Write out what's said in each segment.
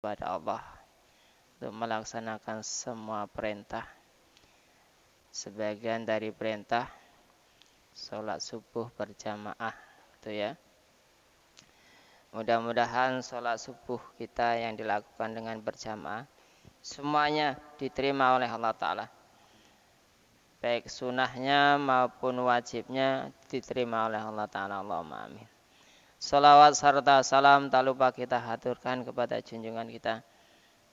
kepada Allah untuk melaksanakan semua perintah. Sebagian dari perintah sholat subuh berjamaah, gitu ya. Mudah-mudahan sholat subuh kita yang dilakukan dengan berjamaah semuanya diterima oleh Allah Ta'ala. Baik sunnahnya maupun wajibnya diterima oleh Allah Ta'ala. Allahumma amin. Salawat serta salam tak lupa kita haturkan kepada junjungan kita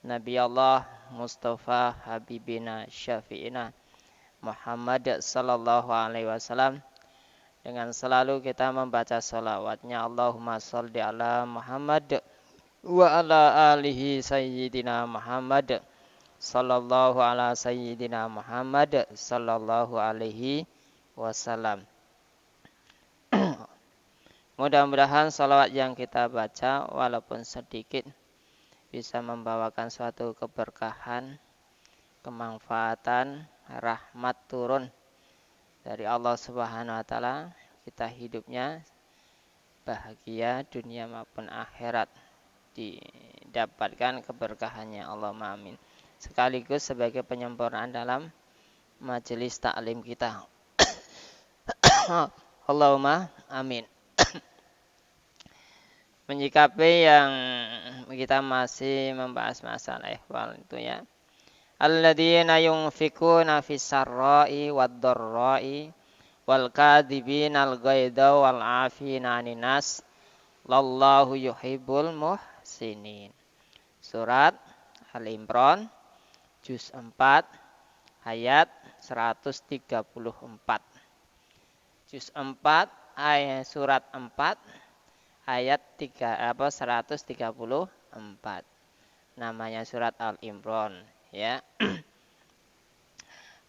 Nabi Allah Mustafa Habibina Syafi'ina Muhammad sallallahu alaihi wasallam, dengan selalu kita membaca salawatnya. Allahumma sholli ala Muhammad wa ala alihi sayyidina Muhammad sallallahu ala sayyidina Muhammad sallallahu alaihi wasallam. Mudah-mudahan salawat yang kita baca walaupun sedikit bisa membawakan suatu keberkahan, kemanfaatan, rahmat turun dari Allah Subhanahu wa taala. Kita hidupnya bahagia dunia maupun akhirat, didapatkan keberkahannya. Allahumma amin. Sekaligus sebagai penyempurnaan dalam majelis taklim kita. Allahumma amin. Menyikapi yang kita masih membahas masalah ihwal itu ya. Alladzina yunfikuna fis sarra'i wad dharra'i wal kadhibinal ghaidha wal 'afina 'anil nas wallahu yuhibbul muhsinin. Surat Al-Imran juz 4 ayat 134. Juz 4 ayat surat 4 ayat 134. Namanya surat Al-Imran ya.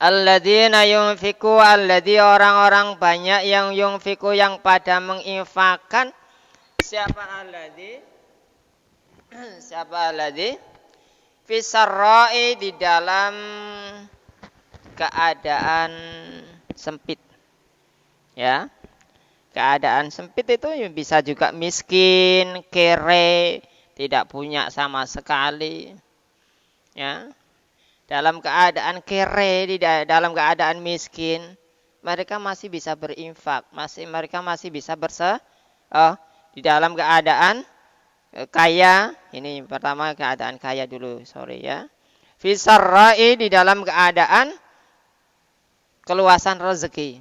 Alladzina yunfiku, alladzi orang-orang banyak yang yunfiku yang pada menginfakkan. Siapa alladzi? Siapa alladzi? Fisarra'i, di dalam keadaan sempit. Ya. Keadaan sempit itu bisa juga miskin, kere, tidak punya sama sekali. Ya. Dalam keadaan kere, dalam keadaan miskin, mereka masih bisa berinfak, mereka masih bisa di dalam keadaan kaya. Ini pertama keadaan kaya dulu, ya. Fisarra'i, di dalam keadaan keluasan rezeki.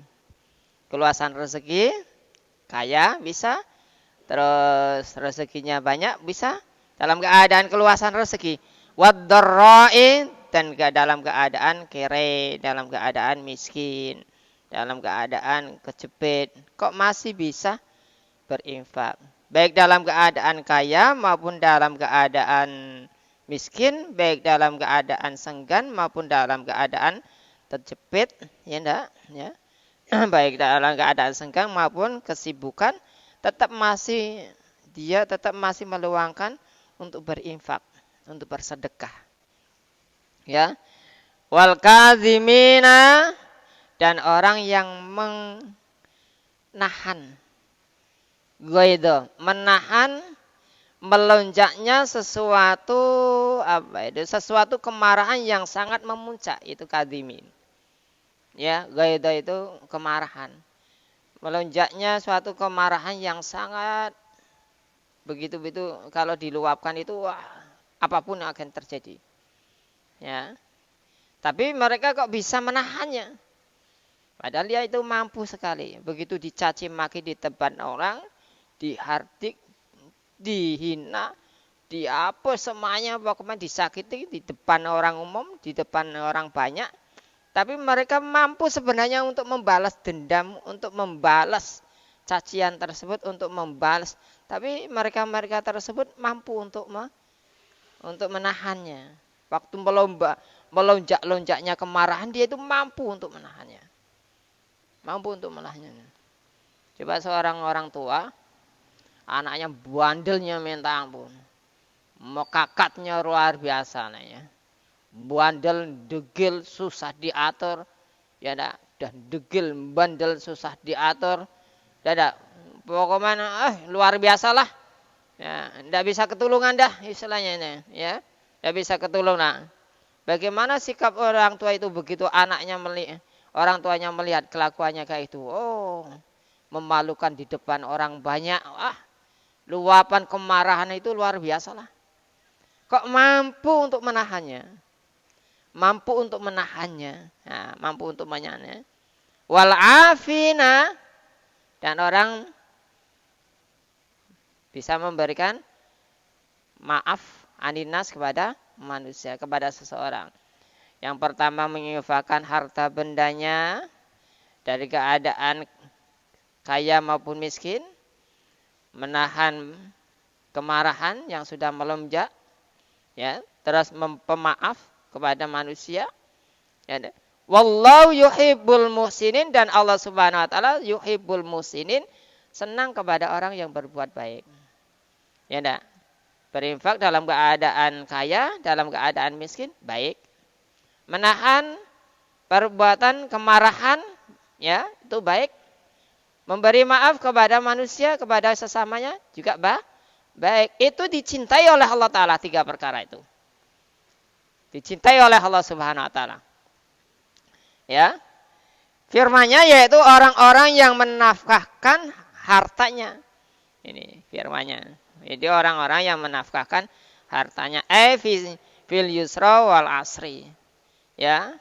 Keluasan rezeki, kaya bisa, terus rezekinya banyak bisa, dalam keadaan keluasan rezeki. Wad-dharra'i, dan dalam keadaan kere, dalam keadaan miskin, dalam keadaan kejepit, kok masih bisa berinfak. Baik dalam keadaan kaya maupun dalam keadaan miskin, baik dalam keadaan senggan maupun dalam keadaan terjepit, ya enggak, ya. Baik dalam keadaan senggang maupun kesibukan, dia tetap masih meluangkan untuk berinfak, untuk bersedekah. Ya. Wal kazimina, dan orang yang menahan menahan melonjaknya sesuatu sesuatu kemarahan yang sangat memuncak, itu kadzimin. Ya, gaida itu kemarahan. Melonjaknya suatu kemarahan yang sangat begitu-begitu, kalau diluapkan itu apapun akan terjadi. Ya. Tapi mereka kok bisa menahannya? Padahal dia itu mampu sekali. Begitu dicaci maki di depan orang, dihardik, dihina, diapa semuanya, pokoknya disakiti di depan orang umum, di depan orang banyak. Tapi mereka mampu sebenarnya untuk membalas dendam, untuk membalas cacian tersebut, untuk membalas. Tapi mereka tersebut mampu untuk menahannya. Waktu melonjak-lonjaknya kemarahan, dia itu mampu untuk menahannya. Mampu untuk menahannya. Coba seorang orang tua, anaknya bandelnya minta ampun, mekakatnya luar biasa ya. Bandel, degil, susah diatur, ya dah, dan degil, bandel, susah diatur, dah, pokoknya luar biasa lah, Ya, tidak bisa ketulungan dah istilahnya ini, ya. Tidak bisa ketulungan. Bagaimana sikap orang tua itu begitu anaknya melihat, orang tuanya melihat kelakuannya kayak itu. Oh, memalukan di depan orang banyak. Luapan kemarahan itu luar biasa lah. Kok mampu untuk menahannya? Mampu untuk menahannya. Nah, mampu untuk menahannya. Wal afina, dan orang bisa memberikan maaf aninas kepada manusia, kepada seseorang. Yang pertama menginfakkan harta bendanya dari keadaan kaya maupun miskin, menahan kemarahan yang sudah melonjak, ya, terus pemaaf kepada manusia. Ya, wallahu yuhibbul muhsinin, dan Allah Subhanahu wa taala yuhibbul muhsinin, senang kepada orang yang berbuat baik. Ya enggak? Berinfak dalam keadaan kaya, dalam keadaan miskin, baik. Menahan perbuatan kemarahan, ya, itu baik. Memberi maaf kepada manusia, kepada sesamanya juga baik. Itu dicintai oleh Allah Ta'ala, 3 perkara itu. Dicintai oleh Allah Subhanahu wa taala. Ya. Firman-Nya yaitu orang-orang yang menafkahkan hartanya. Ini firman-Nya. Jadi orang-orang yang menafkahkan hartanya. Fil yusra wal asri. Ya.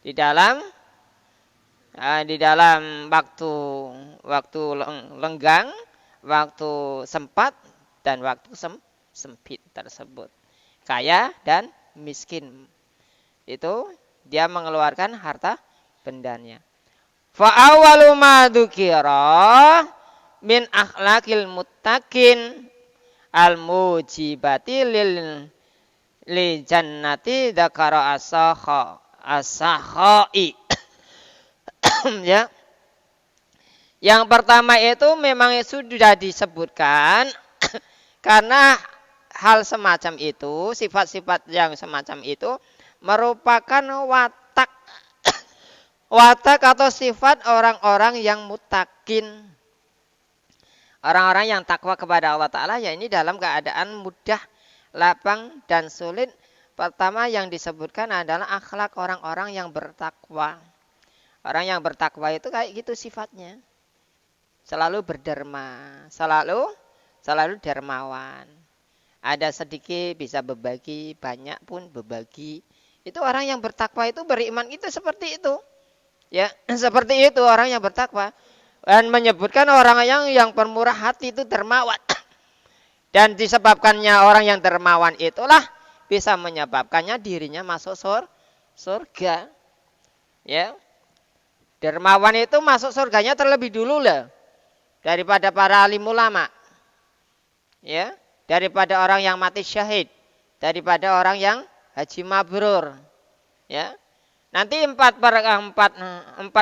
Di dalam waktu lenggang, waktu sempat, dan waktu sempit tersebut. Kaya dan miskin. Itu dia mengeluarkan harta bendanya. Fa awwalu ma dzukira min akhlaqil muttaqin al mujibati li jannati dzakara as-sakhai. Ya. Yang pertama itu memang sudah disebutkan karena hal semacam itu, sifat-sifat yang semacam itu merupakan watak atau sifat orang-orang yang muttaqin. Orang-orang yang takwa kepada Allah Ta'ala, ya ini dalam keadaan mudah, lapang, dan sulit. Pertama yang disebutkan adalah akhlak orang-orang yang bertakwa. Orang yang bertakwa itu kayak gitu sifatnya. Selalu berderma, selalu dermawan. Ada sedikit bisa berbagi, banyak pun berbagi. Itu orang yang bertakwa itu, beriman itu seperti itu. Ya, seperti itu orang yang bertakwa. Dan menyebutkan orang yang pemurah hati itu dermawan. Dan disebabkannya orang yang dermawan itulah bisa menyebabkannya dirinya masuk surga. Ya. Dermawan itu masuk surganya terlebih dulu lah daripada para alim ulama. Ya, daripada orang yang mati syahid, daripada orang yang haji mabrur. Ya. Nanti empat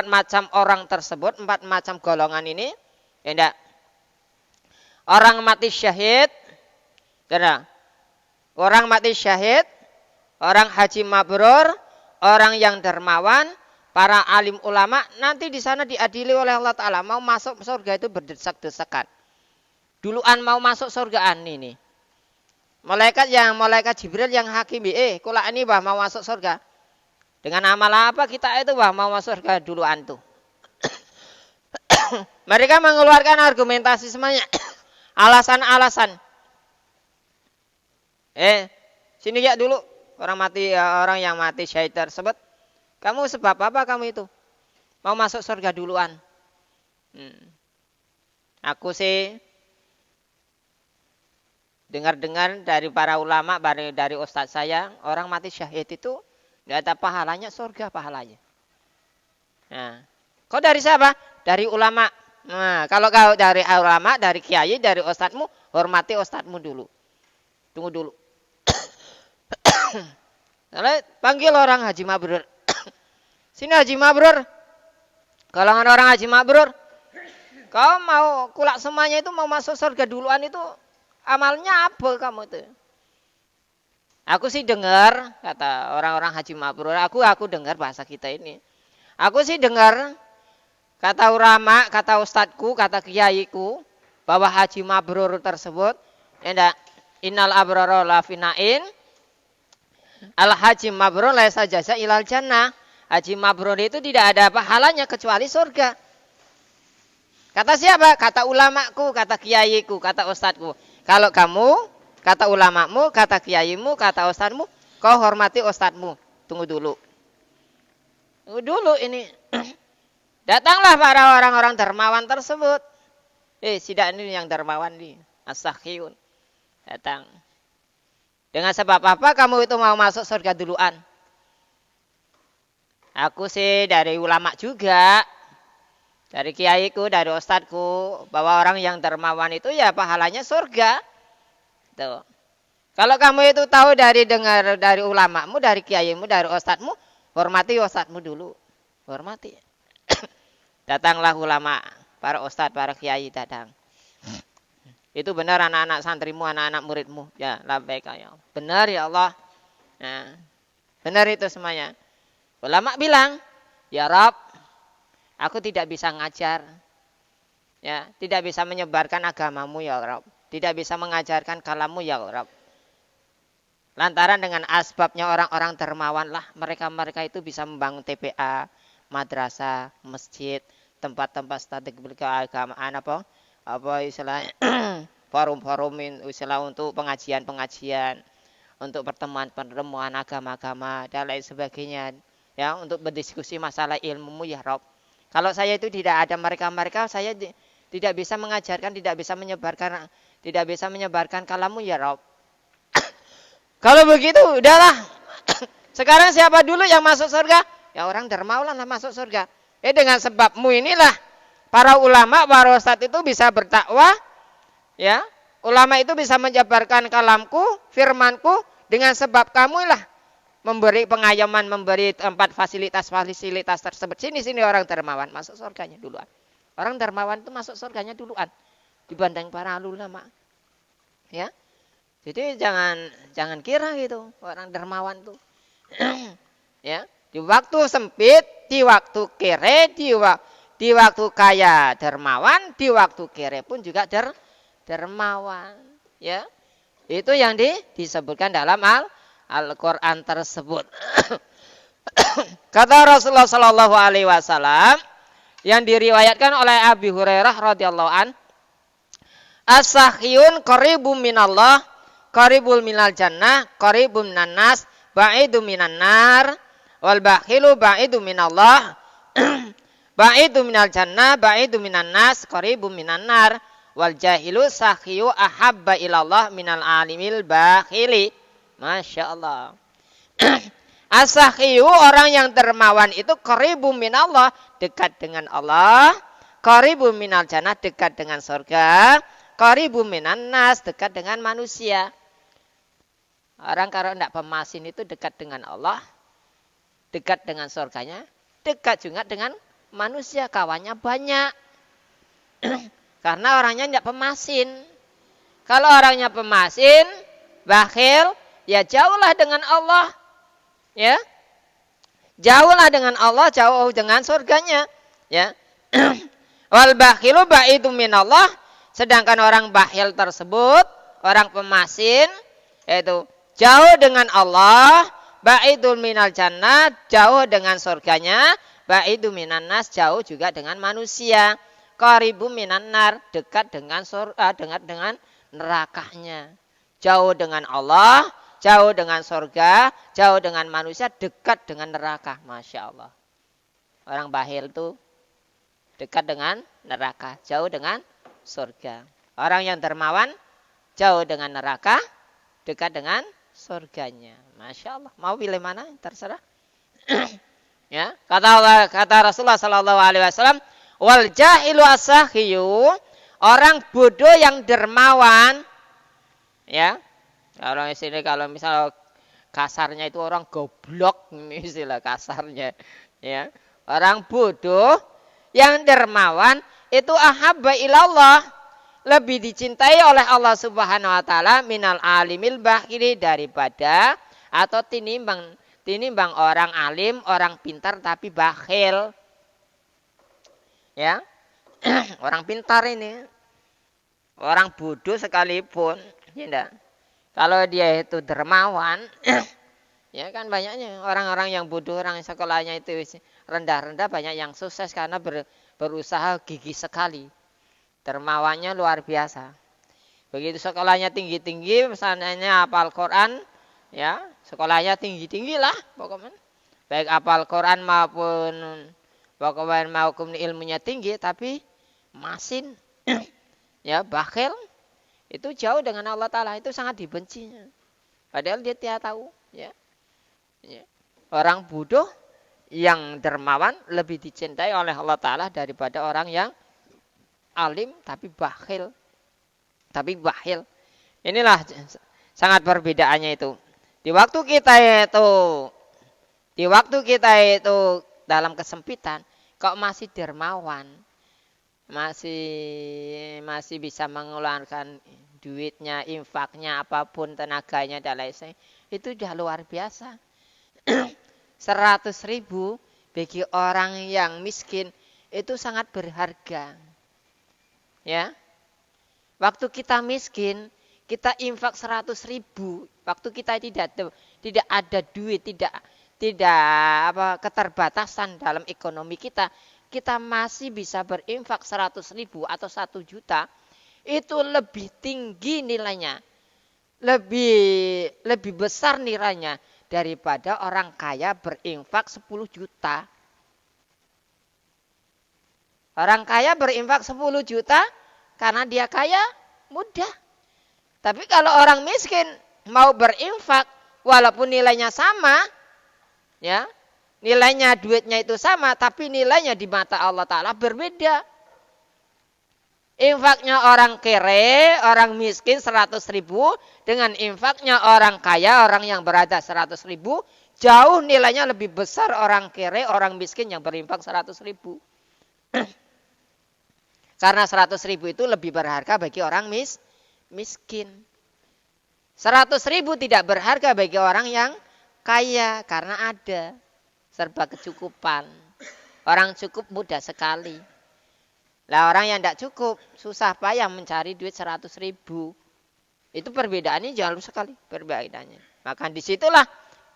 macam orang tersebut, 4 macam golongan ini, ya enggak? Orang mati syahid, ya, orang mati syahid, orang haji mabrur, orang yang dermawan, para alim ulama, nanti di sana diadili oleh Allah Ta'ala. Mau masuk surga itu berdesak-desakan. Duluan mau masuk surgaan ini. Malaikat Jibril yang hakimi, kula ini bah mau masuk surga. Dengan amal apa kita itu wah mau masuk surga duluan tuh. Mereka mengeluarkan argumentasi semuanya. Alasan-alasan. Sini ya dulu orang yang mati syahid tersebut. Kamu sebab apa kamu itu? Mau masuk surga duluan. Aku sih dengar-dengar dari para ulama, dari ustadz saya, orang mati syahid itu nggak ada pahalanya, surga pahalanya. Nah, kau dari siapa? Dari ulama. Nah, kalau kau dari ulama, dari kiai, dari ustadzmu, hormati ustadzmu dulu. Tunggu dulu. Panggil orang haji mabrur. Sini haji mabrur. Golongan orang haji mabrur. Kau mau kulak semuanya itu mau masuk surga duluan itu amalnya apa kamu itu? Aku sih dengar, kata orang-orang haji mabrur, aku dengar bahasa kita ini. Aku sih dengar, kata ulama, kata ustadku, kata kiaiku, bahwa haji mabrur tersebut Ya enggak? Innal abrara lafi na'im al haji mabrur laisa jaza ilal jannah. Haji mabrur itu tidak ada pahalanya kecuali surga. Kata siapa? Kata ulamaku, kata kiaiku, kata ustadku. Kalau kamu, kata ulamamu, kata kiaimu, kata ustadmu, kau hormati ustadmu. Tunggu dulu. Tunggu dulu ini. Datanglah para orang-orang dermawan tersebut. Sidak ini yang dermawan nih. As-Sakhiyun. Datang. Dengan sebab apa kamu itu mau masuk surga duluan? Aku sih dari ulama juga. Dari kiaiku, dari ustadku. Bahwa orang yang dermawan itu ya pahalanya surga. Tuh. Kalau kamu itu tahu dari dengar dari ulamamu, dari kiaimu, dari ustadmu, hormati ustadmu dulu. Hormati. Datanglah ulama, para ustadz, para kiai datang. Itu benar anak-anak santrimu, anak-anak muridmu. Ya, labbaik ya. Benar ya Allah. Nah, benar itu semuanya. Ulama bilang, ya Rabb, aku tidak bisa ngajar. Ya, tidak bisa menyebarkan agamamu ya Rabb. Tidak bisa mengajarkan kalammu ya Rabb. Lantaran dengan asbabnya orang-orang dermawan lah, mereka itu bisa membangun TPA, madrasah, masjid, tempat-tempat statik keagamaan apa istilahnya forum-forum istilah untuk pengajian-pengajian, untuk pertemuan-pertemuan agama-agama dan lain sebagainya, ya, untuk berdiskusi masalah ilmumu ya Rob. Kalau saya itu tidak ada mereka saya tidak bisa mengajarkan, tidak bisa menyebarkan kalammu ya Rob. Kalau begitu udahlah. Sekarang siapa dulu yang masuk surga? Ya orang dermawan lah masuk surga. Dengan sebabmu inilah para ulama, para ustadz itu bisa berdakwah, ya. Ulama itu bisa menjabarkan kalamku, firmanku dengan sebab kamu lah memberi pengayoman, memberi tempat fasilitas tersebut. Sini orang dermawan masuk surganya duluan. Orang dermawan itu masuk surganya duluan dibanding para ulama. Ya. Jadi jangan kira gitu orang dermawan tuh. Ya, di waktu sempit, di waktu kere, di waktu kaya dermawan, di waktu kere pun juga dermawan, ya. Itu yang disebutkan dalam Al-Qur'an tersebut. Kata Rasulullah sallallahu alaihi wasallam yang diriwayatkan oleh Abi Hurairah radhiyallahu an, as-sakhiyun qaribum minallah, qaribul minal jannah, qaribum minan nas, ba'idu minan nar, wal bakhilu ba'idu minallah, ba'idu minal jannah, ba'idu minan nas, qaribum minan nar, wal jahilu sakhiyu ahabba ilallah minal alimil bakhili. Masya Allah. As-sakhiyu orang yang dermawan itu qaribum minallah, dekat dengan Allah, qaribum minal jannah, dekat dengan surga, qaribum minan nas, dekat dengan manusia. Orang kalau tidak pemasin itu dekat dengan Allah, dekat dengan surganya, dekat juga dengan manusia, kawannya banyak. Karena orangnya tidak pemasin. Kalau orangnya pemasin, bakhil, ya jauhlah dengan Allah. Ya. Jauhlah dengan Allah, jauh dengan surganya. Ya. Wal bakhilu ba'idu minallah, sedangkan orang bakhil tersebut, orang pemasin, yaitu jauh dengan Allah, ba'idul minal jannah, jauh dengan surganya, ba'idu minan nas, jauh juga dengan manusia, qaribu minan nar, dekat dengan dengan nerakanya. Jauh dengan Allah, jauh dengan surga, jauh dengan manusia, dekat dengan neraka. Masya Allah. Orang bakhil itu dekat dengan neraka, jauh dengan surga. Orang yang dermawan, jauh dengan neraka, dekat dengan surganya. Masya Allah. Mau pilih mana? Terserah. Ya, kata Rasulullah sallallahu alaihi wasallam, wal jahilu as-sakhiyu, orang bodoh yang dermawan. Ya. Kalau misal kasarnya itu orang goblok, istilah kasarnya. Ya. Orang bodoh yang dermawan itu ahabba ilallah, lebih dicintai oleh Allah Subhanahu wa taala minal alimil bakhili, daripada atau tinimbang orang alim, orang pintar tapi bakhil. Ya. Orang pintar ini, orang bodoh sekalipun, Ya enggak? Kalau dia itu dermawan, ya kan banyaknya orang-orang yang bodoh, orang yang sekolahnya itu rendah-rendah, banyak yang sukses karena berusaha gigih sekali. Dermawannya luar biasa. Begitu sekolahnya tinggi-tinggi, misalnya hafal Quran, ya sekolahnya tinggi-tinggi lah pokoknya. Baik hafal Quran maupun ilmunya tinggi, tapi masin, ya bakhil, itu jauh dengan Allah Ta'ala, itu sangat dibencinya. Padahal dia tidak tahu. Ya. Ya. Orang bodoh yang dermawan lebih dicintai oleh Allah Ta'ala daripada orang yang alim tapi bakhil. Inilah sangat perbedaannya itu. Di waktu kita itu dalam kesempitan, kok masih dermawan, masih bisa mengeluarkan duitnya, infaknya, apapun tenaganya dan lain sebagainya, itu sudah luar biasa. 100.000 bagi orang yang miskin itu sangat berharga. Ya, waktu kita miskin, kita infak 100.000. Waktu kita tidak ada duit, tidak keterbatasan dalam ekonomi kita, kita masih bisa berinfak 100.000 atau 1 juta. Itu lebih tinggi nilainya, lebih besar nilainya daripada orang kaya berinfak 10 juta. Orang kaya berinfak 10 juta karena dia kaya, mudah. Tapi kalau orang miskin mau berinfak walaupun nilainya sama, ya, nilainya duitnya itu sama, tapi nilainya di mata Allah Ta'ala berbeda. Infaknya orang kere, orang miskin 100.000 dengan infaknya orang kaya, orang yang berada 100.000, jauh nilainya lebih besar orang kere, orang miskin yang berinfak 100.000. Karena 100.000 itu lebih berharga bagi orang miskin. 100.000 tidak berharga bagi orang yang kaya karena ada serba kecukupan. Orang cukup mudah sekali. Lah orang yang tidak cukup susah payah mencari duit 100.000. Itu perbedaannya jauh sekali perbedaannya. Maka disitulah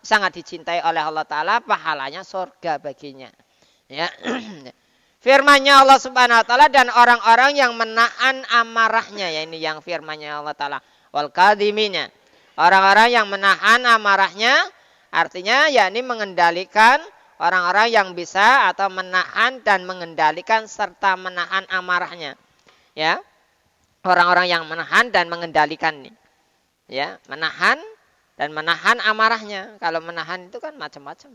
sangat dicintai oleh Allah Ta'ala, pahalanya surga baginya. Ya. Firman-Nya Allah Subhanahu Wa Ta'ala, dan orang-orang yang menahan amarahnya, ya ini yang firman-Nya Allah Ta'ala, wal kadhimina. Orang-orang yang menahan amarahnya, artinya yakni mengendalikan, orang-orang yang bisa atau menahan dan mengendalikan serta menahan amarahnya. Ya. Orang-orang yang menahan dan mengendalikan. Ya, menahan dan menahan amarahnya. Kalau menahan itu kan macam-macam.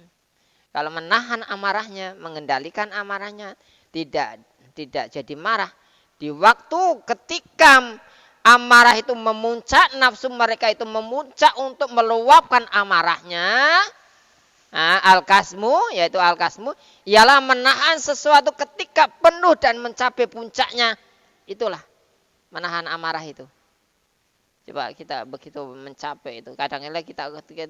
Kalau menahan amarahnya, mengendalikan amarahnya, tidak jadi marah. Di waktu ketika amarah itu memuncak, nafsu mereka itu memuncak untuk meluapkan amarahnya, al-kasmu, yaitu al-kasmu, ialah menahan sesuatu ketika penuh dan mencapai puncaknya. Itulah menahan amarah itu. Coba kita begitu mencapai itu. Kadang-kadang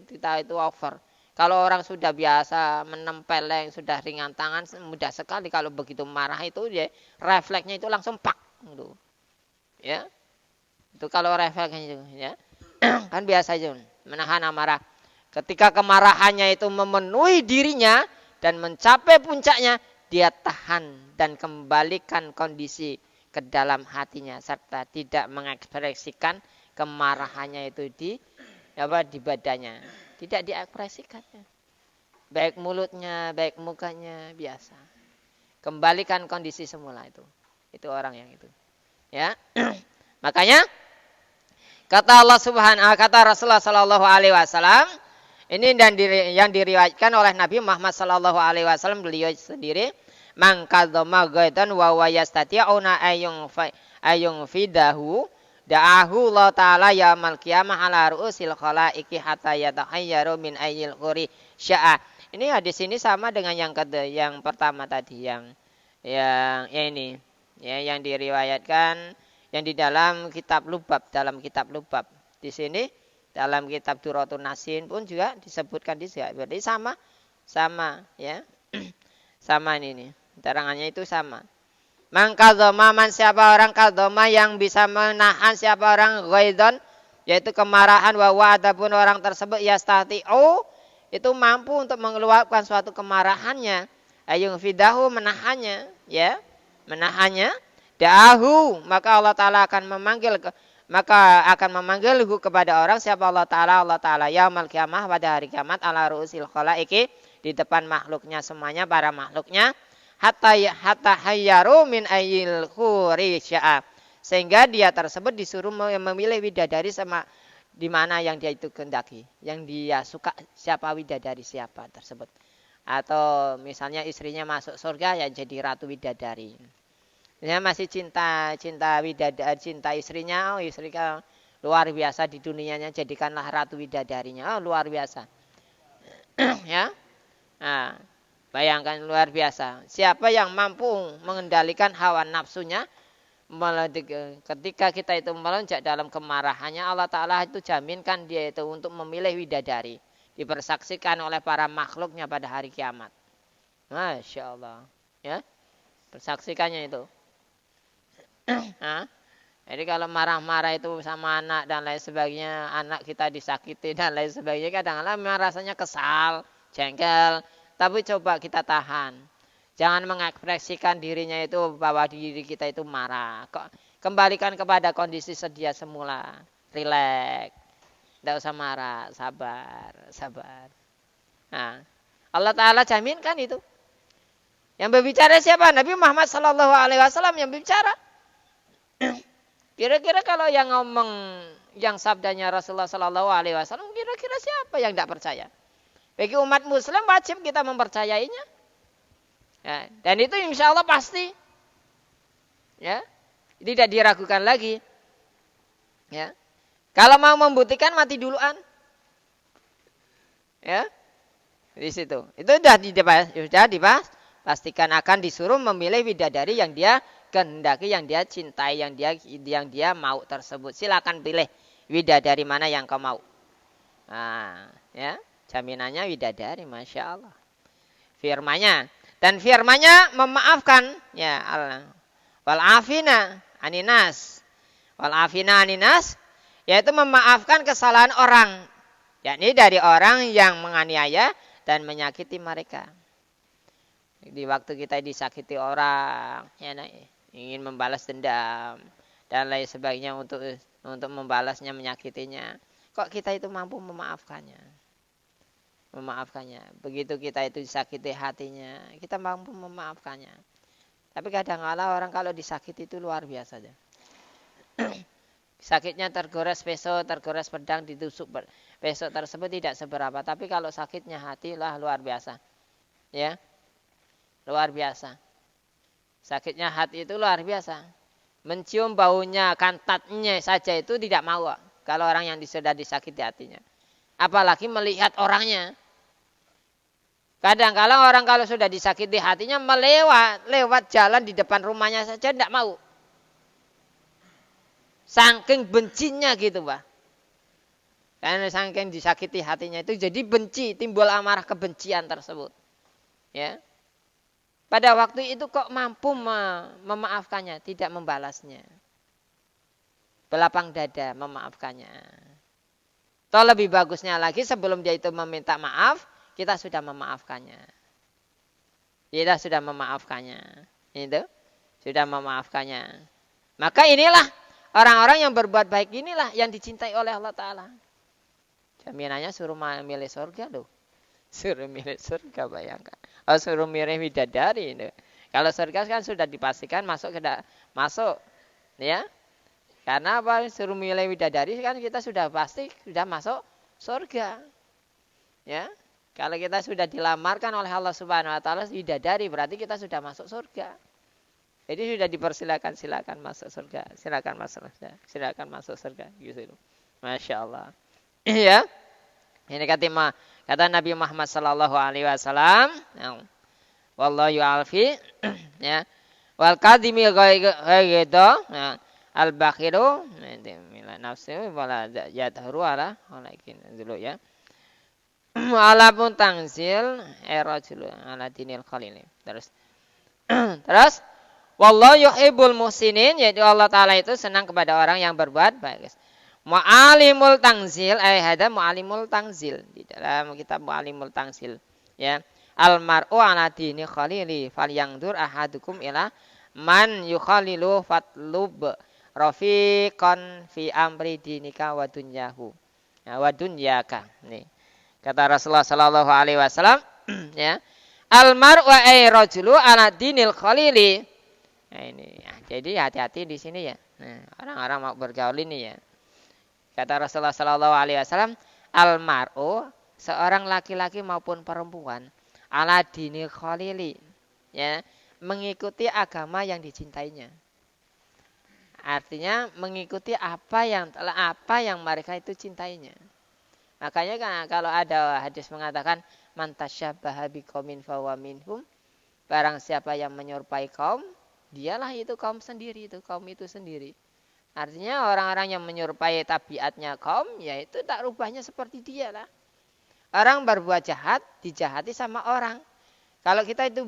kita itu over. Kalau orang sudah biasa menempeleng, sudah ringan tangan, mudah sekali. Kalau begitu marah itu, ya, refleksnya itu langsung pak. Gitu. Ya, itu kalau refleksnya itu, ya, kan biasa aja menahan amarah. Ketika kemarahannya itu memenuhi dirinya dan mencapai puncaknya, dia tahan dan kembalikan kondisi ke dalam hatinya serta tidak mengekspresikan kemarahannya itu di badannya, tidak diekspresikannya. Baik mulutnya, baik mukanya, biasa. Kembalikan kondisi semula itu. Itu orang yang itu. Ya. Makanya kata Allah Subhanahu, kata Rasulullah sallallahu alaihi wasallam, ini yang diriwayatkan oleh Nabi Muhammad sallallahu alaihi wasallam, beliau sendiri, man kadzama ghaidan wa huwa yastati'una ayung fidahu da'ahu Allah ta'ala yaumil qiyamah ala ru'usil khalaiqi hatta yatahayyaru min ayyil quri sya'a. Ini hadis ini sama dengan yang pertama tadi, yang ini, ya, yang diriwayatkan yang di dalam kitab Lubab, Di sini dalam kitab Duratun Nasin pun juga disebutkan di sini. Berarti sama, ya. Sama ini. Terangannya itu sama. Man siapa orang kadzama yang bisa menahan, siapa orang ghaidon yaitu kemarahan, wa adapun orang tersebut yastati'u itu mampu untuk mengeluarkan suatu kemarahannya, ayung fidahu menahannya, ya, menahannya, da'ahu maka Allah Taala akan memanggil kepada orang siapa Allah Taala yaumul qiyamah pada hari kiamat ala ru'usil khalaiki di depan makhluknya semuanya, para makhluknya, hatta hayyaru min ayyil khuri sya'a, sehingga dia tersebut disuruh memilih widadari sama di mana yang dia itu kehendaki, yang dia suka siapa widadari siapa tersebut. Atau misalnya istrinya masuk surga ya jadi ratu widadari. Ya masih cinta widadari, cinta istrinya, istrinya luar biasa di dunianya, jadikanlah ratu widadarinya. Luar biasa. Ya. Nah, bayangkan luar biasa. Siapa yang mampu mengendalikan hawa nafsunya, ketika kita itu melonjak dalam kemarahannya, Allah Ta'ala itu jaminkan dia itu untuk memilih widadari, dipersaksikan oleh para makhluknya pada hari kiamat. Masya Allah, ya, persaksikannya itu. Nah, jadi kalau marah-marah itu sama anak dan lain sebagainya, anak kita disakiti dan lain sebagainya, kadang-kadang rasanya kesal, jengkel, tapi coba kita tahan. Jangan mengekspresikan dirinya itu bahwa diri kita itu marah. Kembalikan kepada kondisi sedia semula. Rileks. Tidak usah marah. Sabar. Nah, Allah Ta'ala jaminkan itu. Yang berbicara siapa? Nabi Muhammad SAW yang berbicara. Kira-kira kalau yang ngomong, yang sabdanya Rasulullah SAW, kira-kira siapa yang tidak percaya? Bagi umat Muslim wajib kita mempercayainya. Ya, dan itu insya Allah pasti, ya, tidak diragukan lagi. Ya, kalau mau membuktikan mati duluan, ya, di situ. Itu sudah dipastikan akan disuruh memilih widadari yang dia kehendaki, yang dia cintai, yang dia mau tersebut. Silakan pilih widadari mana yang kau mau. Nah, ya, jaminannya widadari, masya Allah. Firmanya. Dan firmanya memaafkan, ya, wal afina aninas, yaitu memaafkan kesalahan orang, yakni dari orang yang menganiaya dan menyakiti mereka. Di waktu kita disakiti orang, ya, ingin membalas dendam dan lain sebagainya untuk membalasnya, menyakitinya, kok kita itu mampu memaafkannya. Begitu kita itu disakiti hatinya, kita mampu memaafkannya. Tapi kadang-kala orang kalau disakiti itu luar biasa aja. Sakitnya tergores pisau, tergores pedang, ditusuk pisau tersebut tidak seberapa. Tapi kalau sakitnya hati lah luar biasa. Ya, luar biasa. Sakitnya hati itu luar biasa. Mencium baunya, kantatnya saja itu tidak mau. Kalau orang yang sudah disakiti hatinya. Apalagi melihat orangnya. Kadang-kadang orang kalau sudah disakiti hatinya lewat jalan di depan rumahnya saja tidak mau. Saking bencinya gitu, Pak. Karena saking disakiti hatinya itu jadi benci, timbul amarah kebencian tersebut. Ya. Pada waktu itu kok mampu memaafkannya, tidak membalasnya. Belapang dada memaafkannya. Atau lebih bagusnya lagi sebelum dia itu meminta maaf, kita sudah memaafkannya. Itu sudah memaafkannya. Maka inilah orang-orang yang berbuat baik, inilah yang dicintai oleh Allah Ta'ala. Jaminannya suruh milih surga loh. Suruh milih surga, bayangkan. Suruh milih widadari. Kalau surga kan sudah dipastikan masuk, ya. Karena apa? Suruh milih widadari kan kita sudah pasti sudah masuk surga. Ya. Kalau kita sudah dilamarkan oleh Allah Subhanahu wa taala widadari, berarti kita sudah masuk surga. Jadi sudah dipersilakan, silakan masuk surga. Silakan masuk surga gitu. Masya Allah. Ya. Ini kata Nabi Muhammad sallallahu alaihi wasallam, wallahu yu'alfi, ya. Wal kadhimi ghaidha, al-bakhiru mila nafsi wala yadharu ala walakin dulu, ya. Ala pun tangsil rajul ala dinil khalil. Terus wallahu yuhibbul muhsinin, yaitu Allah Taala itu senang kepada orang yang berbuat baik. Mu'alimul Tangzil, hada Mu'alimul Tangzil di dalam kitab Mu'alimul Tangzil, ya. Al mar'u ala dini khalili falyangdur ahadukum ila man yukhalilu fatlub rafiqan fi amri dinika wa dunyahu. Ya, wa dunyaka. Nih. Kata Rasulullah sallallahu alaihi wasallam, ya. Al mar'u ay rajulu ala dinil khalili. Nah, ini ya, jadi hati-hati di sini ya. Nah, orang-orang mau bergaul ini ya. Kata Rasulullah sallallahu alaihi wasallam, al mar'u seorang laki-laki maupun perempuan ala dinil khalili, ya, mengikuti agama yang dicintainya. Artinya mengikuti apa yang mereka itu cintainya. Makanya kan kalau ada hadis mengatakan man tasyabbaha biqaumin fahuwa minhum, barang siapa yang menyerupai kaum, dialah itu kaum sendiri, itu kaum itu sendiri. Artinya orang-orang yang menyerupai tabiatnya kaum, yaitu tak rubahnya seperti dia lah. Orang berbuat jahat, dijahati sama orang. Kalau kita itu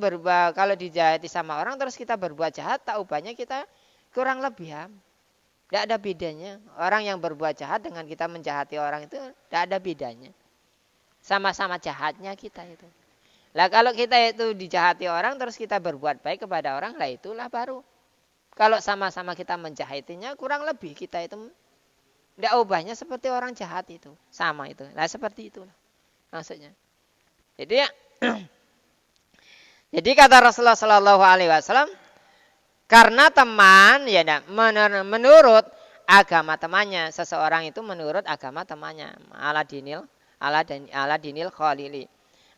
kalau dijahati sama orang, terus kita berbuat jahat, tak ubahnya kita kurang lebih ya. Tidak ada bedanya. Orang yang berbuat jahat dengan kita menjahati orang itu tidak ada bedanya. Sama-sama jahatnya kita itu. Lah kalau kita itu dijahati orang, terus kita berbuat baik kepada orang, lah itulah baru. Kalau sama-sama kita menjahatinya, kurang lebih kita itu tidak ubahnya seperti orang jahat itu. Sama itu. Nah seperti itu maksudnya. Jadi ya, jadi kata Rasulullah Sallallahu Alaihi Wasallam, karena teman, ya menurut agama temannya, seseorang itu menurut agama temannya, ala dinil khalili.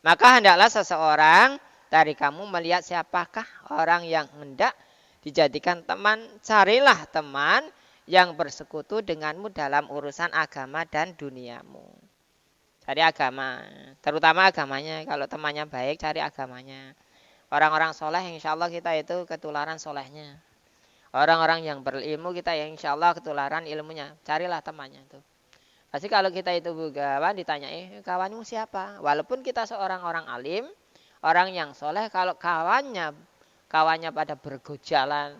Maka hendaklah seseorang dari kamu melihat siapakah orang yang hendak dijadikan teman. Carilah teman yang bersekutu denganmu dalam urusan agama dan duniamu. Cari agama, terutama agamanya. Kalau temannya baik, cari agamanya. Orang-orang soleh, insya Allah kita itu ketularan solehnya. Orang-orang yang berilmu, kita yang insya Allah ketularan ilmunya. Carilah temannya itu. Pasti kalau kita itu kawan ditanyai, kawanmu siapa? Walaupun kita seorang orang alim, orang yang soleh, kalau kawannya pada bergojalan,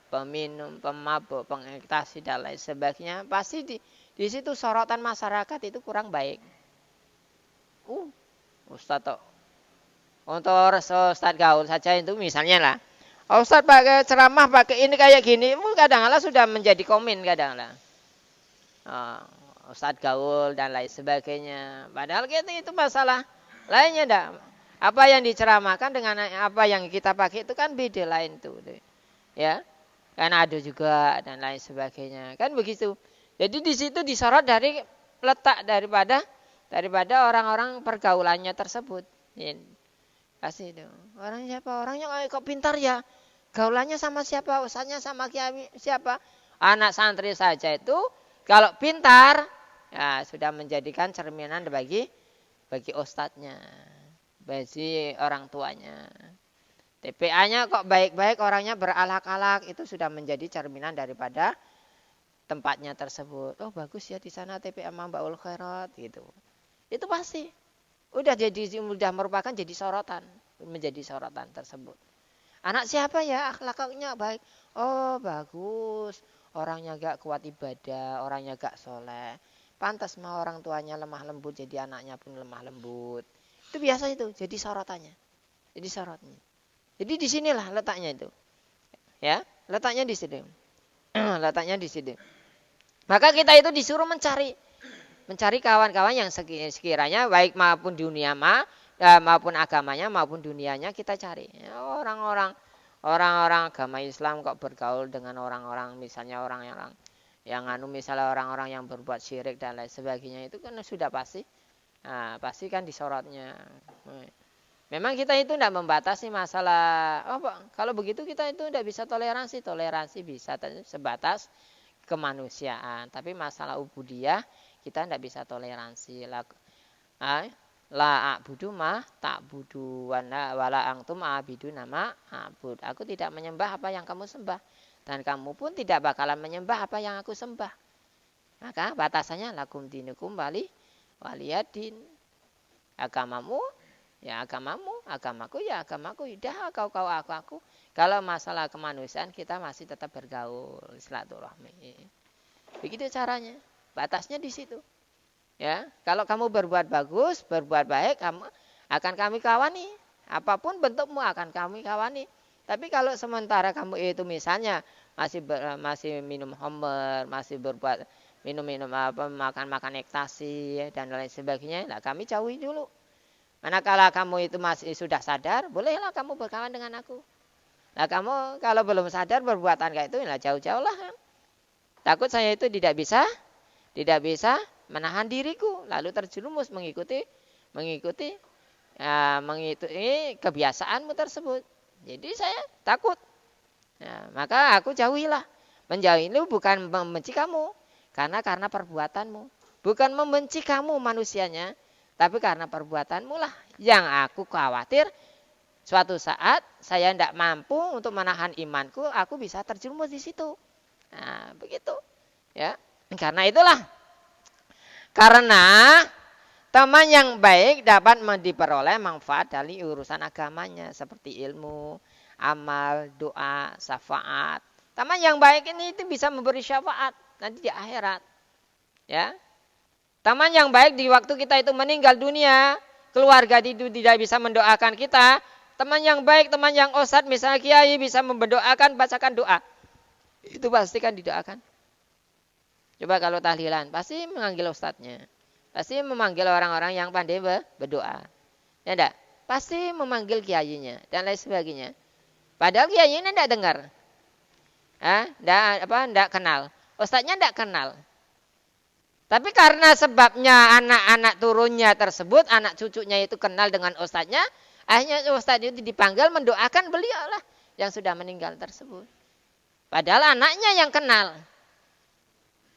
peminum, pemabuk, pengekstasi dan lain sebagainya, pasti di situ sorotan masyarakat itu kurang baik. Ustadz untuk Ustadz gaul saja itu misalnya lah, Ustadz pakai ceramah pakai ini kayak gini, kadang-kadang sudah menjadi komen kadang-kadang. Ustadz gaul dan lain sebagainya. Padahal itu masalah lainnya dah. Apa yang diceramahkan dengan apa yang kita pakai itu kan beda lain tuh. Ya. Kan ada juga dan lain sebagainya. Kan begitu. Jadi di situ disorot dari letak daripada orang-orang pergaulannya tersebut. Pasti itu. Orang siapa? Orangnya kok pintar ya? Gaulannya sama siapa? Ustadznya sama kiai siapa? Anak santri saja itu kalau pintar, ya sudah menjadikan cerminan bagi ustadznya, bagi orang tuanya. TPA-nya kok baik-baik, orangnya beralak-alak, itu sudah menjadi cerminan daripada tempatnya tersebut. Oh bagus ya di sana TPA Mambaul Khairat gitu. Itu pasti udah merupakan jadi sorotan, menjadi sorotan tersebut. Anak siapa ya akhlaknya baik? Oh bagus. Orangnya gak kuat ibadah, orangnya gak soleh. Pantas mah orang tuanya lemah lembut, jadi anaknya pun lemah lembut. Itu biasa itu, jadi sorotannya. Jadi sorotnya. Jadi disinilah letaknya itu. Ya, letaknya di sini. Letaknya di sini. Maka kita itu disuruh mencari kawan-kawan yang sekiranya baik maupun dunia maupun agamanya maupun dunianya kita cari. Orang-orang agama Islam kok bergaul dengan orang-orang misalnya orang-orang yang misalnya orang-orang yang berbuat syirik dan lain sebagainya, itu kan sudah pasti kan disorotnya. Memang kita itu tidak membatasi masalah kalau begitu kita itu tidak bisa toleransi bisa sebatas kemanusiaan, tapi masalah ubudiyah kita tidak bisa toleransi. La a'budu ma ta'budu wala antum a'bidu nama a'bud. Aku tidak menyembah apa yang kamu sembah, dan kamu pun tidak bakalan menyembah apa yang aku sembah. Maka batasannya lakum dinukum waliyadin. Agamamu ya agamamu, agamaku ya agamaku. Udah kau aku. Kalau masalah kemanusiaan kita masih tetap bergaul silaturahmi. Begitu caranya. Batasnya di situ. Ya, kalau kamu berbuat bagus, berbuat baik, kamu akan kami kawani. Apapun bentukmu akan kami kawani. Tapi kalau sementara kamu itu misalnya masih minum homer, masih berbuat minum-minum apa, makan-makan ekstasi dan lain sebagainya, nah kami jauhi dulu. Manakala kamu itu masih sudah sadar, bolehlah kamu berkawan dengan aku. Nah kamu kalau belum sadar perbuatan kayak itu, nah jauh-jauhlah. Takut saya itu tidak bisa menahan diriku, lalu terjerumus mengikuti kebiasaanmu tersebut. Jadi saya takut. Nah, maka aku jauhilah. Menjauhi itu bukan membenci kamu, karena perbuatanmu. Bukan membenci kamu manusianya, tapi karena perbuatanmu lah yang aku khawatir suatu saat saya tidak mampu untuk menahan imanku, aku bisa terjerumus di situ. Nah, begitu. Ya. Karena teman yang baik dapat diperoleh manfaat dari urusan agamanya seperti ilmu, amal, doa, syafaat. Teman yang baik ini itu bisa memberi syafaat nanti di akhirat. Ya. Teman yang baik di waktu kita itu meninggal dunia, keluarga itu tidak bisa mendoakan kita. Teman yang baik, teman yang ustadz misalnya kiai bisa mendoakan, bacakan doa. Itu pasti kan didoakan. Coba kalau tahlilan, pasti memanggil ustadznya. Pasti memanggil orang-orang yang pandai berdoa. Ya enggak? Pasti memanggil kiainya dan lain sebagainya. Padahal kiainya enggak dengar. Enggak kenal. Ustadznya enggak kenal. Tapi karena sebabnya anak-anak turunnya tersebut, anak cucunya itu kenal dengan ustadznya, akhirnya ustadz itu dipanggil mendoakan beliau lah yang sudah meninggal tersebut. Padahal anaknya yang kenal.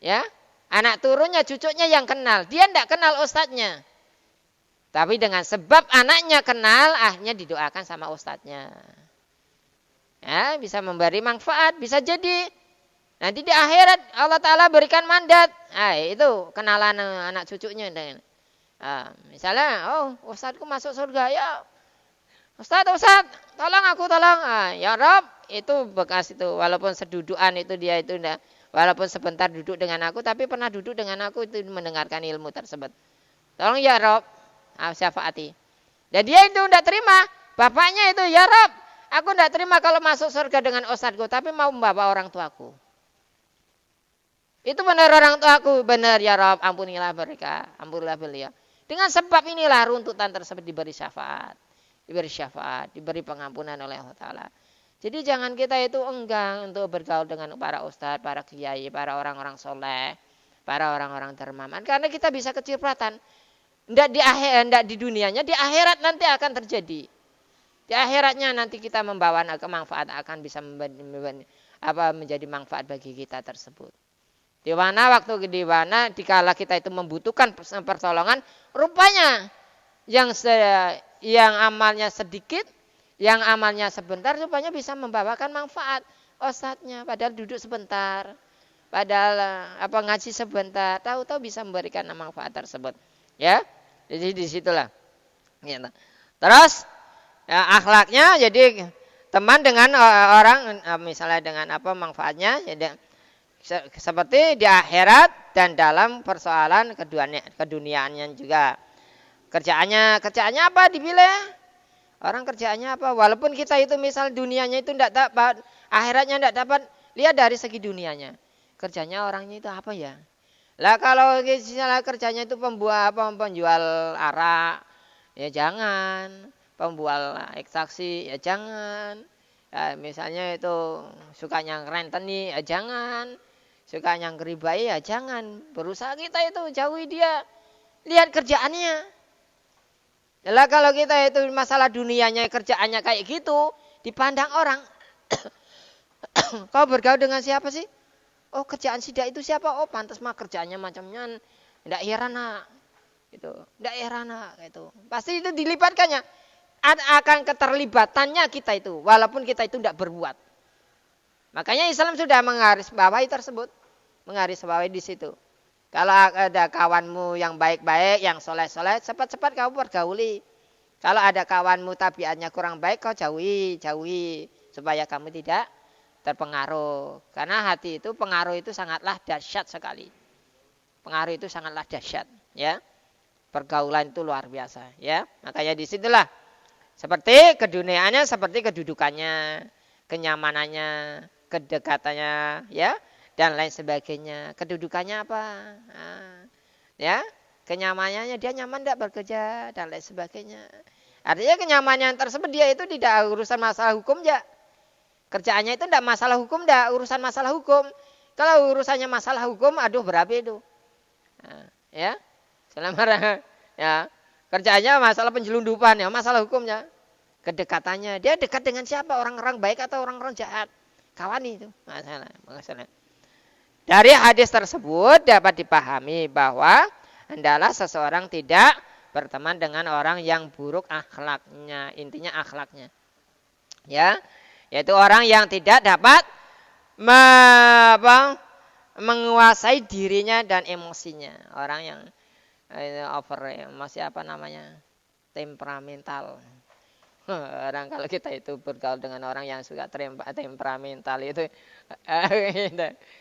Ya, anak turunnya, cucunya yang kenal. Dia tidak kenal ustadznya. Tapi dengan sebab anaknya kenal, akhirnya didoakan sama ustadznya. Ya, bisa memberi manfaat, bisa jadi. Nanti di akhirat Allah Ta'ala berikan mandat. Itu kenalan anak cucunya. Misalnya, ustadzku masuk surga. Ya, Ustadz, tolong aku, tolong. Ya Rob, itu bekas itu. Walaupun sedudukan itu dia itu enggak. Walaupun sebentar duduk dengan aku, tapi pernah duduk dengan aku itu mendengarkan ilmu tersebut. Tolong ya Rob, syafaati. Dan dia itu tidak terima. Bapaknya itu, ya Rob, aku tidak terima kalau masuk surga dengan ustadzku, tapi mau membawa orang tuaku. Itu benar orang tuaku, benar ya Rob, ampunilah mereka, ampunilah beliau. Dengan sebab inilah runtutan tersebut diberi syafaat, diberi pengampunan oleh Allah Ta'ala. Jadi jangan kita itu enggan untuk bergaul dengan para ustadz, para kiai, para orang-orang soleh, para orang-orang dermawan. Karena kita bisa kecipratan. Tidak di dunianya, di akhirat nanti akan terjadi. Di akhiratnya nanti kita membawa kemanfaat akan bisa menjadi manfaat bagi kita tersebut. Di mana dikala kita itu membutuhkan pertolongan, rupanya yang amalnya sedikit, yang amalnya sebentar rupanya bisa membawakan manfaat ustadznya. Padahal duduk sebentar, padahal ngaji sebentar, tahu-tahu bisa memberikan manfaat tersebut. Ya, jadi disitulah. Gitu. Terus akhlaknya, jadi teman dengan orang misalnya dengan manfaatnya, jadi seperti di akhirat dan dalam persoalan keduniaannya juga. Kerjaannya apa dipilih? Orang kerjaannya apa? Walaupun kita itu misal dunianya itu tidak dapat, akhiratnya tidak dapat, lihat dari segi dunianya. Kerjanya orangnya itu apa ya? Lah kalau misalnya kerjanya itu penjual arak, ya jangan. Pembual ekstraksi, ya jangan. Ya, misalnya itu sukanya renteni, ya jangan. Sukanya ngeribai, ya jangan. Berusaha kita itu jauhi dia. Lihat kerjaannya. Lah kalau kita itu masalah dunianya, kerjaannya kayak gitu, dipandang orang, kau bergaul dengan siapa sih? Oh, kerjaan sidak itu siapa? Oh, pantas mah kerjaannya macamnya ndak heran nak. Gitu. Ndak heran nak gitu. Pasti itu dilibatkannya. Akan keterlibatannya kita itu, walaupun kita itu ndak berbuat. Makanya Islam sudah menggarisbawahi tersebut, menggarisbawahi di situ. Kalau ada kawanmu yang baik-baik, yang soleh-soleh, cepat-cepat kamu pergauli. Kalau ada kawanmu tabiatnya kurang baik, kau jauhi. Supaya kamu tidak terpengaruh. Karena hati itu, pengaruh itu sangatlah dahsyat sekali. Pengaruh itu sangatlah dahsyat, ya. Pergaulan itu luar biasa, ya. Makanya disitulah seperti keduniaannya, seperti kedudukannya, kenyamanannya, kedekatannya, ya, dan lain sebagainya. Kedudukannya apa? Nah, ya, kenyamanannya dia nyaman tidak bekerja dan lain sebagainya. Artinya kenyamanan tersebut dia itu tidak urusan masalah hukum ya. Kerjaannya itu tidak masalah hukum, tidak urusan masalah hukum. Kalau urusannya masalah hukum, aduh berabe itu. Nah, ya, selama ya kerjaannya masalah penjelundupan ya, masalah hukumnya. Kedekatannya, dia dekat dengan siapa? Orang-orang baik atau orang-orang jahat? Kawan itu masalah. Dari hadis tersebut dapat dipahami bahwa hendaklah seseorang tidak berteman dengan orang yang buruk akhlaknya. Intinya akhlaknya. Ya, yaitu orang yang tidak dapat menguasai dirinya dan emosinya. Orang yang over emosi apa namanya? Temperamental. Orang kalau kita itu bergaul dengan orang yang suka temperamental itu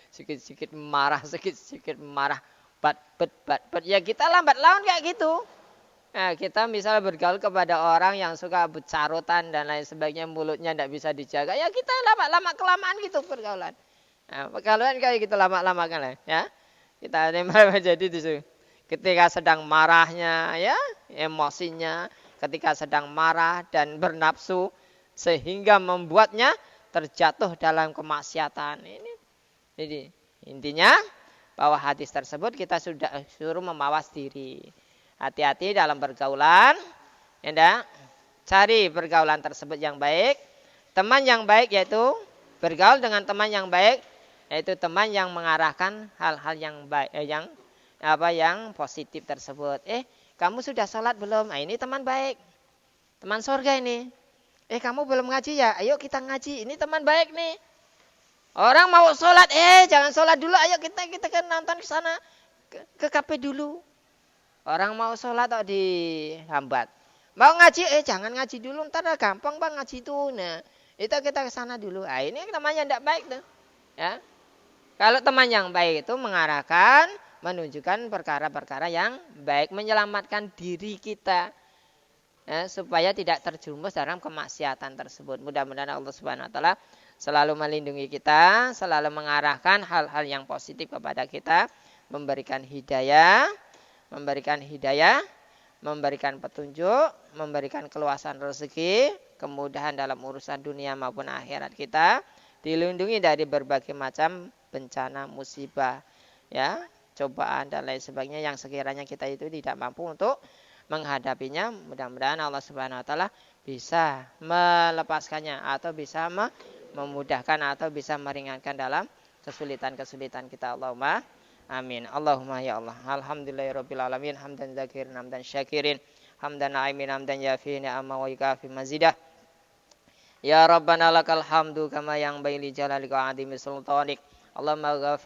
sedikit-sedikit marah, bat ya kita lambat laun kayak gitu. Nah, kita misalnya bergaul kepada orang yang suka bercarutan dan lain sebagainya, mulutnya tidak bisa dijaga, ya kita lama-lama kelamaan gitu pergaulan. Nah, pergaulan kayak gitu lama-lama kan ya. Kita jadi itu ketika sedang marahnya ya, emosinya, ketika sedang marah dan bernafsu sehingga membuatnya terjatuh dalam kemaksiatan. Jadi intinya bahwa hadis tersebut kita sudah suruh memawas diri. Hati-hati dalam pergaulan. Ya, cari pergaulan tersebut yang baik. Teman yang baik yaitu bergaul dengan teman yang baik, yaitu teman yang mengarahkan hal-hal yang baik, yang positif tersebut. Kamu sudah sholat belum? Nah, ini teman baik. Teman surga ini. Kamu belum ngaji ya? Ayo kita ngaji. Ini teman baik nih. Orang mau sholat. Jangan sholat dulu. Ayo kita kan nonton ke sana. Ke kafe dulu. Orang mau sholat kok dihambat. Mau ngaji. Jangan ngaji dulu. Ntar gampang bang ngaji itu. Nah, itu kita ke sana dulu. Nah, ini namanya tidak baik tuh. Ya. Kalau teman yang baik itu mengarahkan, menunjukkan perkara-perkara yang baik, menyelamatkan diri kita ya, supaya tidak terjerumus dalam kemaksiatan tersebut. Mudah-mudahan Allah Subhanahu Wa Taala selalu melindungi kita, selalu mengarahkan hal-hal yang positif kepada kita, memberikan hidayah, memberikan petunjuk, memberikan keluasan rezeki, kemudahan dalam urusan dunia maupun akhirat kita, dilindungi dari berbagai macam bencana, musibah, ya, cobaan dan lain sebagainya yang sekiranya kita itu tidak mampu untuk menghadapinya. Mudah-mudahan Allah Subhanahu Wa Taala bisa melepaskannya atau bisa memudahkan atau bisa meringankan dalam kesulitan-kesulitan kita. Allahumma amin. Allahumma ya Allah. Alhamdulillahirabbil alamin, hamdan dzakirin, hamdan syakirin, hamdan na'imin, hamdan yafi ni'ama wa yukafi mazidah. Ya Rabbana lakal hamdu kama yang baili jalalika wa adimi sultanik. Allahumma